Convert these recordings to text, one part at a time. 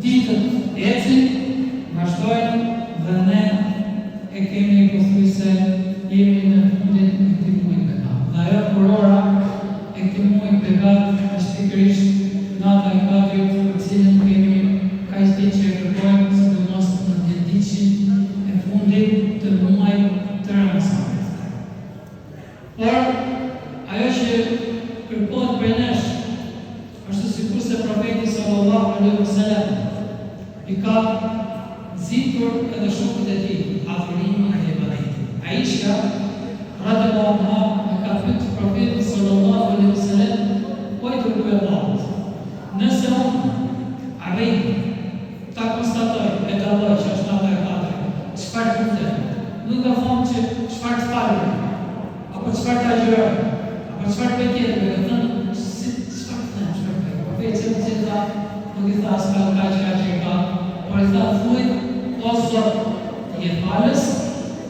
ditët ecin, vazhdojnë dhe ne e kemi pothuajse jemi në fundit të këtij muaji bekat. Dhe ajo kurora e këtij muaji bekat është pikërisht nata e Kadrit, për cilën kemi kaq ditë që e kërkojmë, sidomos në 10 ditëshin e fundit të muajit të Ramazanit. Por ajo që kërkohet prej nesh është sikurse profeti sallallahu alaihi wasallam i ka zitur edhe shokët e tij, adhurimin e ibadetit. Aisha radhiyallahu anha e ka thënë profetit sallallahu alaihi wasallam, po i dërguar i Allahut, nëse unë arrej ta konstatoj e dalloj që është nata e Kadrit, çfarë të them? Nuk ka thonë që çfarë të falë, apo çfarë të agjëroj, apo çfarë të tjetër, e ka thënë çfarë të them, çfarë të them. Profeti sallallahu nuk i tha s'ka që ka, por i tha thuaj, o Zot, ti je falës,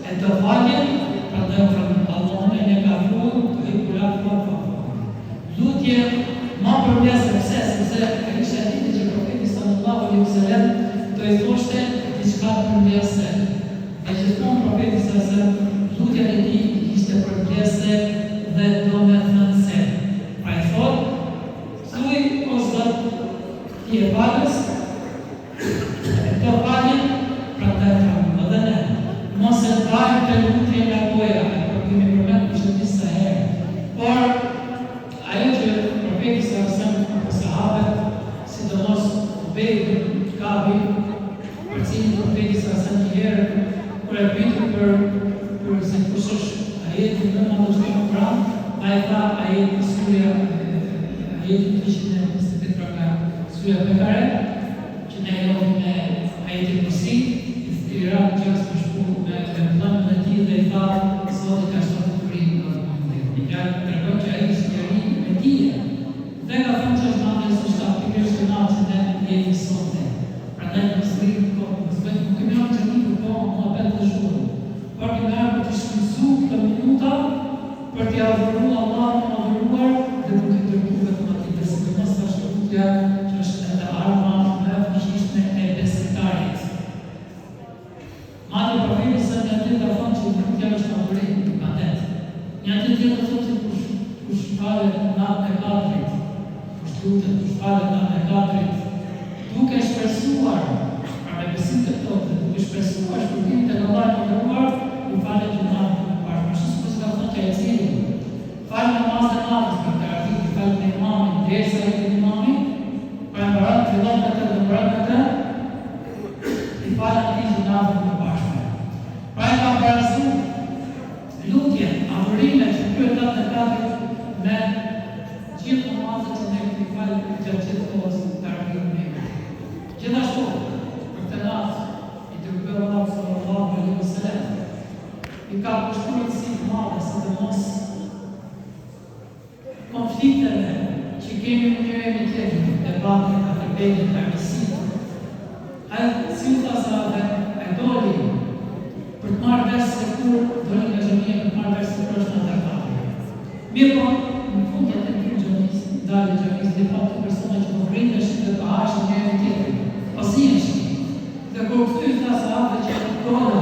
e të faljen, prandaj Allahun e ne ka thuar, të i kulak fa. Lutje ma përmjese, sepse e kishte ditë që profeti sallallahu alaihi wasallam do i thoshte diçka përmjese. E gjithmonë profeti sallallahu alaihi wasallam lutja e tij ishte përmjese dhe do me thënë se. Pra i thot, thuaj, o Zot, ti je falës, e të faljen, prandaj fa. Dhe ne, mos e dajmë të lutje nga goja, por kemi përmend ishte disa herë. Por ajo që profeti sallallahu alaihi wasallam apo sahabët, sidomos Ubej ibn Kabi, për cilin profeti sallallahu alaihi wasallam një herë kur e pyeti për se kush është ajeti më i madh në Kur'an, ai tha ajeti surja ajeti 328 nga surja Bekare, që ne e njohim me ajeti Kursi, i ranë gjas për shku me vëllëmën e tij dhe i tha Zoti ka shtuar frinë në Muhamedit. I ka treguar që ai ishte njeri me dije. Dhe ka thënë që është nata e shtatë, pikërisht natë që ne jemi sonte. Prandaj mos rrim kohë, nuk kemi ardhur të rrim kohë muhabet të shkurtër. Por kemi ardhur të shfrytëzojmë këto minuta për t'i adhuruar Allahun e madhëruar dhe për t'i dërguar vetëm atij. Dhe sidomos tash lutja që është edhe arma më e fuqishme e besimtarit. Madje profeti sallallahu alaihi wasallam ka thënë që lutja është adhurim i ibadet. Një atë tjetër thotë se kush falet natën e Kadrit, kush lutet, kush falet natën e Kadrit, duke shpresuar, pra me besim të plotë, duke shpresuar shpërblimin tek Allahu i mëdhenuar, u falet gjunafet e parë. Ashtu siç ka thënë ai i cili fal namazin e natës për të fal me imamin derisa i vjen imami, pra mbaron fillon atë dhe mbaron atë, i fal atij gjunafet e bashkë. Pra e ka barazuar lutjen, adhurimet që kryet natën e Kadrit me gjithë namazet që ne kemi falë gjatë gjithë kohës të arrimit me. Gjithashtu, për këtë natë, i dërguar Allahu sallallahu alaihi wasallam i ka kushtuar si të madhe, sidomos konflikteve që kemi me njëri me tjetrin, debatet, aferbetet, armiqësitë. Ai si u tha sahabët, ai doli për të marrë vesh se kur doli nga xhamia për të marrë vesh se kur është nata e Kadrit. Mirë po, në fund jetë e një xhamis, dalë xhamis dhe pa të persona që po rriteshin dhe pa hashin njëri me tjetrin. Pasiheshin. Dhe kur këty tha sahabët që dola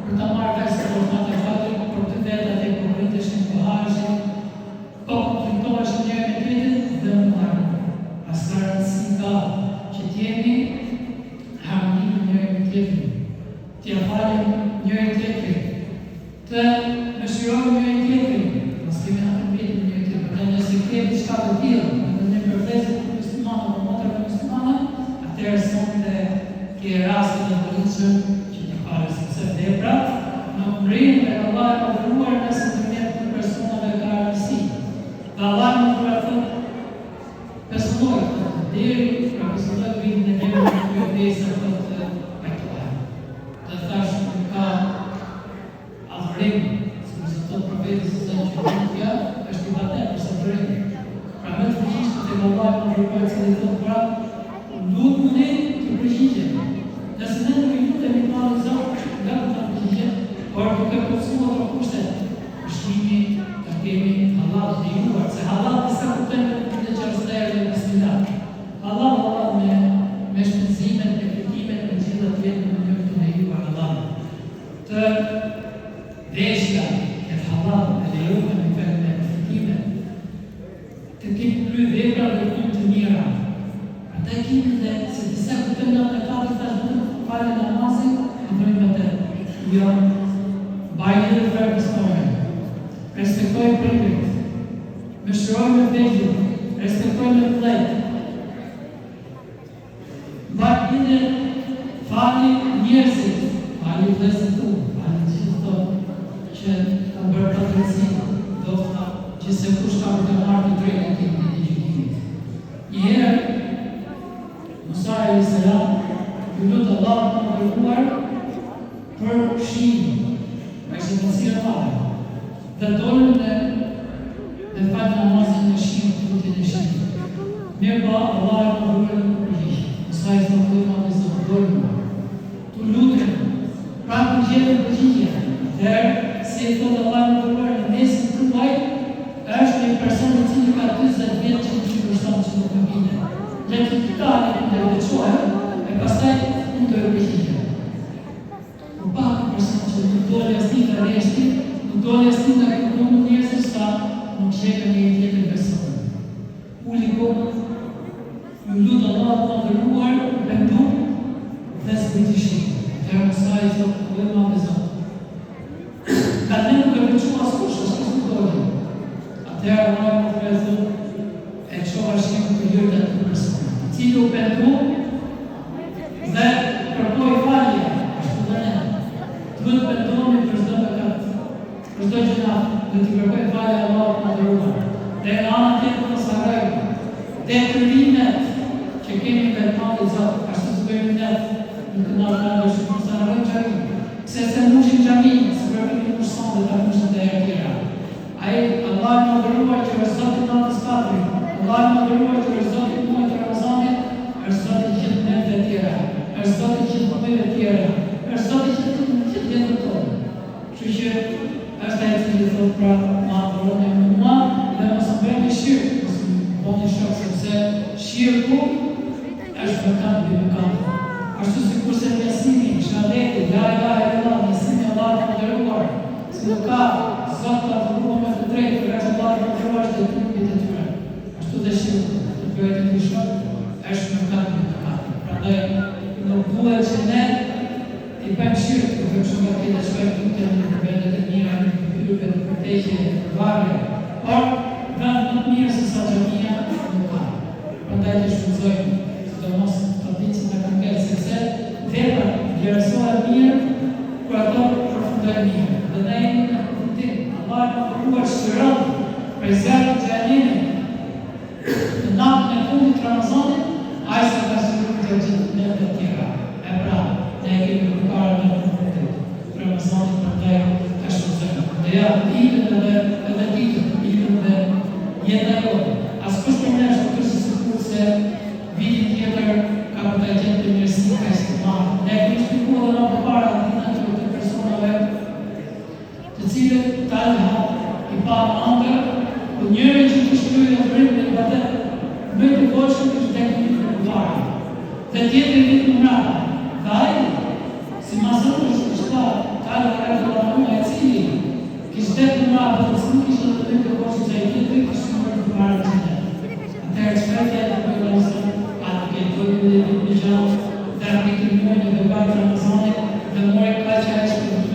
për ta marrë vesh se kur është nata e Kadrit, por të vetat e po rriteshin, po hashin, po konfliktoheshin njëri me tjetrin dhe më marrë. Asnjë rëndësi ka që t'jemi harmoni me njëri me tjetrin. T'ja falim njëri tjetrin, të mëshirojmë njëri tjetrin, mos kemi aferbet me njëri tjetrin. Dhe nëse kemi diçka të tillë, dhe ne për vëllezërit muslimanë apo motrave muslimane, atëherë sonte ke rastin e përgjithshëm që t'i falë, sepse veprat nuk rrihen tek Allahu i madhëruar nëse ndërmjet të personave ka armiqësi. Dhe Allahu nuk ka thënë personoj, deri pra personoj vitin e vjetër në kryesë të si thot profeti sallallahu alaihi wasallam, lutja është ibadet, është adhurim. Pra më të fuqishme tek Allahu i madhëruar i cili thot pra lutuni të përgjigjem. Nëse ne nuk i lutemi me Allahun Zot, nga ta përgjigjem, por duke plotësuar ato kushte, pështimi të kemi Allahu të lejuar, se halal disa kuptojnë në çfarë është bismillah. Allah me shpëtësim të veshja e të halal e lejume në vendin e fitime, të kemi kry vepra dhe punë të mira. Ata kemi dhe se disa kuptojnë nga mëkatet tash në falë namazin, në bëjmë atë. Jo, bajnë dhe verbëstojnë, respektojnë prindërit, mëshirojnë me vejgjën, respektojnë me vlejtë, bajnë dhe fali njerëzit, fali vlezën tu, fali gjithë to që ka bërë të drejtësi, do të tha që se kush ka për të marrë të drejtë e këtë të gjykimit. Njëherë, Musa a.s. ju lutë Allah të ndërruar për shimë, me që të sirë fare, dhe dolën dhe falë namazin në shimë, të lutin e shimë. Mirë ba, Allah e të ndërruar në përgjishë. Musa i thotë dhe ma dhe zë dolën, të lutin, pra të gjithë përgjishë, dhe se i thotë Allah e të ndërruar në mesin të tuaj, është një person të cilë ka 20 vjetë që të përshtanë që nuk më bine. Dhe të të tani të veçohen, e pastaj në të përgjishë. Në pak person që nuk dole asni nga reshti, nuk dole asni nga këmënë njësë sa nuk shekë një tjetër personë. Uli kohë, ju lutë Allah të ndërruar, bëndu, dhe së bëjtë shikë. Atërë Musa i thotë, dhe ma dhe zotë. Ka të nuk e veçu askush, askush nuk dole. Atërë Allah më të rezu, e qoha shikë të jërë dhe të personë. Cilë u bëndu, dhe kërkoj falje, ashtu dhe ne. Të vëtë pëndomi për shdo më katë, për shdo gjëna, dhe të kërkoj falje Allah të ndërruar. Dhe në anë të të nësarajë, dhe të rimet që kemi dhe të malë zotë, ashtu të bëjmë në në kënarë në në shumë nësarajë gjami. Se se mushin gjami, se përpim në mërëson dhe të mushin dhe e tjera. Aji, Allah në ndërruar që është zotë në natës katëri, Allah në ndërruar që është zotë në muajt Ramazanit, është zotë gjithë mëve të tjera, është zotë gjithë mëve të tjera, është zotë gjithë jetën tonë. Që që është e cilë i thotë pra ma përroni më mua dhe mos më bëjmë shirë, mos më bëjmë shokë, sepse shirë ku është mëkatë dhe mëkatë. Ashtu si kurse njësimi, shadeti, njësimi Allah të ndërruar, si nuk ka zotë të ndërruar me të drejtë, për është Allah të ndërruar është dhe të nëpit e tyre. Ashtu dhe shirë, të bëjtë në shokë, është mëkatë dhe mëkatë. Pra dhe nuk duhet që ne i bëjmë shirë, të bëjmë shumë nga këtë shkojmë të të në vendet e mira, në përpyrve, në përteqe, në përvarje. Por, vend më të mirë se sa gjamia nuk ka. Prandaj të shpëzojmë, sidomos tradicën e këngët, sepse vepra vlerësohet mirë, kur ato përfundojnë mirë. Dhe ne jemi në përfundim. Allah në përruar shkërën për zjarë të gjanimit, në natën e fundit Ramazanit, ajse të shkërën të gjithë në dhe tjera. E pra, ne kemi përkarë në përfundim. Ramazanit për të e shpëzojmë. Dhe ja, ditën edhe ditën, ditën dhe jetë e jote. Askush për ne është të sikur se vitin tjetër ka për të gjithë të mirësi ka ishtë të marë. Ne kemi shpikua dhe në përpara dina të personave të cilët talha i pa në andër, për njëre që të shkryjë dhe të rrimë dhe i batet, më të koshën të tek një të përpara. Dhe tjetër vitë në mrata. Dhe ajë, si masën të shkështa, talha ka të lafuna e cili, kishtë tek në mrata, dhe së nuk ishtë të të koshën që i tjetër, kishtë në mërë përpara të qënë. Atërë shpërtja të përpara nësën, atë këtë të dhe të gjallë, dhe arbitrë mërë në përpara të Ramazanit, dhe mërë ka që e shpërtja.